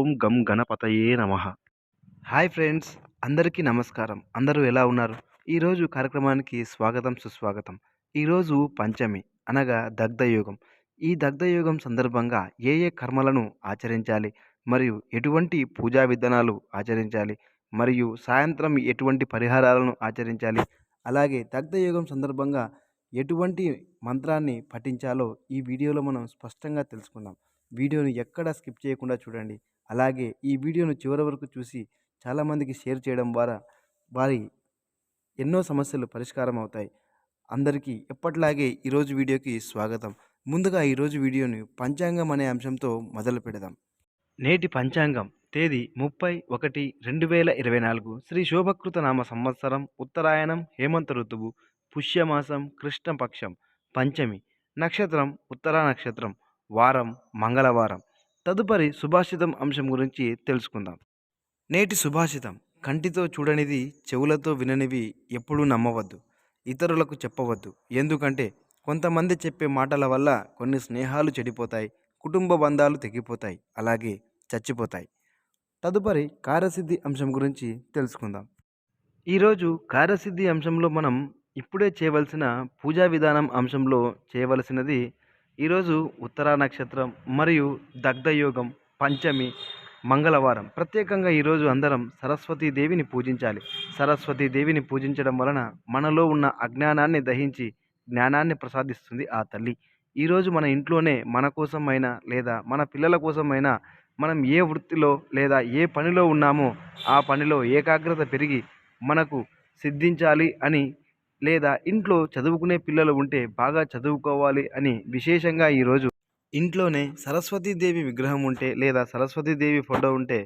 ఓం గం గణపతయే నమః. హాయ్ ఫ్రెండ్స్, అందరికీ నమస్కారం. అందరూ ఎలా ఉన్నారు? ఈరోజు కార్యక్రమానికి స్వాగతం, సుస్వాగతం. ఈరోజు పంచమి అనగా దగ్ధయోగం. ఈ దగ్ధయోగం సందర్భంగా ఏ ఏ కర్మలను ఆచరించాలి, మరియు ఎటువంటి పూజా విధానాలు ఆచరించాలి, మరియు సాయంత్రం ఎటువంటి పరిహారాలను ఆచరించాలి, అలాగే దగ్ధయోగం సందర్భంగా ఎటువంటి మంత్రాన్ని పఠించాలో ఈ వీడియోలో మనం స్పష్టంగా తెలుసుకుందాం. వీడియోని ఎక్కడా స్కిప్ చేయకుండా చూడండి. అలాగే ఈ వీడియోను చివరి వరకు చూసి చాలామందికి షేర్ చేయడం ద్వారా వారి ఎన్నో సమస్యలు పరిష్కారం అవుతాయి. అందరికీ ఎప్పటిలాగే ఈరోజు వీడియోకి స్వాగతం. ముందుగా ఈరోజు వీడియోని పంచాంగం అనే అంశంతో మొదలు పెడదాం. నేటి పంచాంగం తేదీ 30/1/2024 శ్రీ శోభకృత నామ సంవత్సరం, ఉత్తరాయణం, హేమంత ఋతువు, పుష్యమాసం, కృష్ణపక్షం, పంచమి, నక్షత్రం ఉత్తరా నక్షత్రం, వారం మంగళవారం. తదుపరి సుభాషితం అంశం గురించి తెలుసుకుందాం. నేటి సుభాషితం: కంటితో చూడనిది, చెవులతో విననివి ఎప్పుడూ నమ్మవద్దు, ఇతరులకు చెప్పవద్దు. ఎందుకంటే కొంతమంది చెప్పే మాటల వల్ల కొన్ని స్నేహాలు చెడిపోతాయి, కుటుంబ బంధాలు తెగిపోతాయి, అలాగే చచ్చిపోతాయి. తదుపరి కార్యసిద్ధి అంశం గురించి తెలుసుకుందాం. ఈరోజు కార్యసిద్ధి అంశంలో మనం ఇప్పుడే చేయవలసిన పూజా విధానం అంశంలో చేయవలసినది ఈరోజు ఉత్తరా నక్షత్రం మరియు దగ్ధయోగం, పంచమి, మంగళవారం. ప్రత్యేకంగా ఈరోజు అందరం సరస్వతీదేవిని పూజించాలి. సరస్వతీదేవిని పూజించడం వలన మనలో ఉన్న అజ్ఞానాన్ని దహించి జ్ఞానాన్ని ప్రసాదిస్తుంది ఆ తల్లి. ఈరోజు మన ఇంట్లోనే మన కోసమైనా లేదా మన పిల్లల కోసమైనా మనం ఏ వృత్తిలో లేదా ఏ పనిలో ఉన్నామో ఆ పనిలో ఏకాగ్రత పెరిగి మనకు సిద్ధించాలి అని, లేదా ఇంట్లో చదువుకునే పిల్లలు ఉంటే బాగా చదువుకోవాలి అని విశేషంగా ఈరోజు ఇంట్లోనే సరస్వతీదేవి విగ్రహం ఉంటే లేదా సరస్వతీదేవి ఫోటో ఉంటే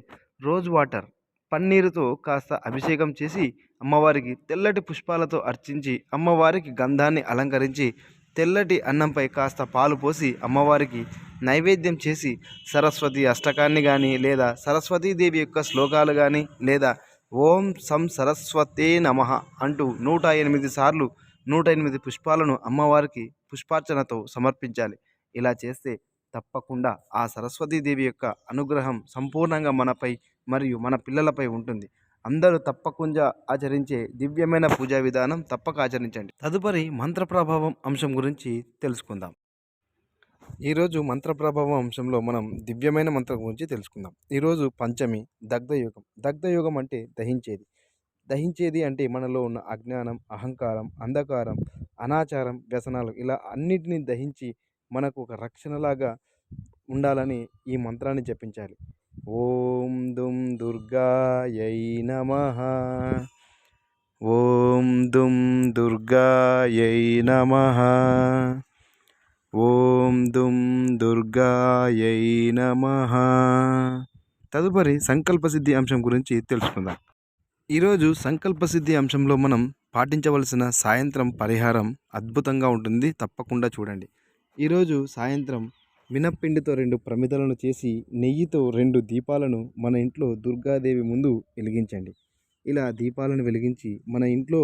రోజ్ వాటర్ పన్నీరుతో కాస్త అభిషేకం చేసి అమ్మవారికి తెల్లటి పుష్పాలతో అర్చించి అమ్మవారికి గంధాన్ని అలంకరించి తెల్లటి అన్నంపై కాస్త పాలు పోసి అమ్మవారికి నైవేద్యం చేసి సరస్వతి అష్టకాన్ని కానీ లేదా సరస్వతీదేవి యొక్క శ్లోకాలు కానీ లేదా ఓం సం సరస్వతే నమః అంటూ 108 సార్లు 108 పుష్పాలను అమ్మవారికి పుష్పార్చనతో సమర్పించాలి. ఇలా చేస్తే తప్పకుండా ఆ సరస్వతీదేవి యొక్క అనుగ్రహం సంపూర్ణంగా మనపై మరియు మన పిల్లలపై ఉంటుంది. అందరూ తప్పకుండా ఆచరించే దివ్యమైన పూజా విధానం తప్పక ఆచరించండి. తదుపరి మంత్ర ప్రభావం అంశం గురించి తెలుసుకుందాం. ఈరోజు మంత్ర ప్రభావం అంశంలో మనం దివ్యమైన మంత్రం గురించి తెలుసుకుందాం. ఈరోజు పంచమి, దగ్ధయోగం. దగ్ధయోగం అంటే దహించేది. దహించేది అంటే మనలో ఉన్న అజ్ఞానం, అహంకారం, అంధకారం, అనాచారం, వ్యసనాలు ఇలా అన్నిటినీ దహించి మనకు ఒక రక్షణలాగా ఉండాలని ఈ మంత్రాన్ని జపించాలి. ఓం దుం దుర్గాయై నమః. ఓం దుం దుర్గాయై నమః. ఓం దుం దుర్గాయై నమః. తదుపరి సంకల్పసిద్ధి అంశం గురించి తెలుసుకుందాం. ఈరోజు సంకల్పసిద్ధి అంశంలో మనం పాటించవలసిన సాయంత్రం పరిహారం అద్భుతంగా ఉంటుంది. తప్పకుండా చూడండి. ఈరోజు సాయంత్రం మినప్పిండితో 2 ప్రమిదలను చేసి నెయ్యితో 2 దీపాలను మన ఇంట్లో దుర్గాదేవి ముందు వెలిగించండి. ఇలా దీపాలను వెలిగించి మన ఇంట్లో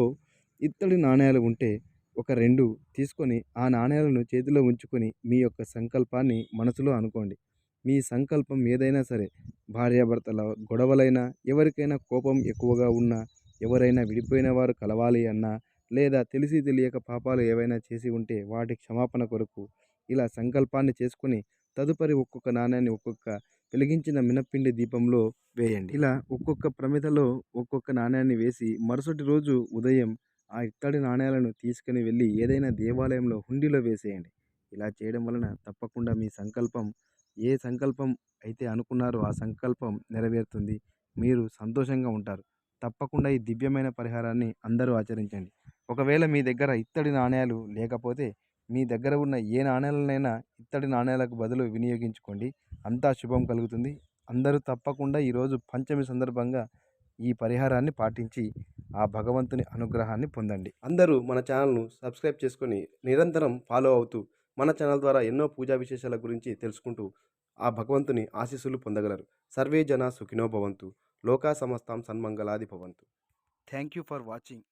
ఇత్తడి నాణేలు ఉంటే ఒక 2 తీసుకొని ఆ నాణేలను చేతిలో ఉంచుకొని మీ యొక్క సంకల్పాన్ని మనసులో అనుకోండి. మీ సంకల్పం ఏదైనా సరే, భార్యాభర్తల గొడవలైనా, ఎవరికైనా కోపం ఎక్కువగా ఉన్నా, ఎవరైనా విడిపోయిన వారు కలవాలి అన్నా, లేదా తెలిసి తెలియక పాపాలు ఏవైనా చేసి ఉంటే వాటి క్షమాపణ కొరకు ఇలా సంకల్పాన్ని చేసుకుని తదుపరి ఒక్కొక్క నాణ్యాన్ని ఒక్కొక్క వెలిగించిన మినప్పిండి దీపంలో వేయండి. ఇలా ఒక్కొక్క ప్రమిదలో ఒక్కొక్క నాణ్యాన్ని వేసి మరుసటి రోజు ఉదయం ఆ ఇత్తడి నాణ్యాలను తీసుకుని వెళ్ళి ఏదైనా దేవాలయంలో హుండీలో వేసేయండి. ఇలా చేయడం వలన తప్పకుండా మీ సంకల్పం ఏ సంకల్పం అయితే అనుకున్నారో ఆ సంకల్పం నెరవేరుతుంది. మీరు సంతోషంగా ఉంటారు. తప్పకుండా ఈ దివ్యమైన పరిహారాన్ని అందరూ ఆచరించండి. ఒకవేళ మీ దగ్గర ఇత్తడి నాణేలు లేకపోతే మీ దగ్గర ఉన్న ఏ నాణేలనైనా ఇత్తడి నాణేలకు బదులు వినియోగించుకోండి. అంతా శుభం కలుగుతుంది. అందరూ తప్పకుండా ఈరోజు పంచమి సందర్భంగా ఈ పరిహారాన్ని పాటించి ఆ భగవంతుని అనుగ్రహాన్ని పొందండి. అందరూ మన ఛానల్ను సబ్స్క్రైబ్ చేసుకొని నిరంతరం ఫాలో అవుతూ మన ఛానల్ ద్వారా ఎన్నో పూజా విశేషాల గురించి తెలుసుకుంటూ ఆ భగవంతుని ఆశీస్సులు పొందగలరు. సర్వే జన సుఖినో భవంతు. లోకా సమస్తాం సన్మంగళాది భవంతు. Thank you for watching.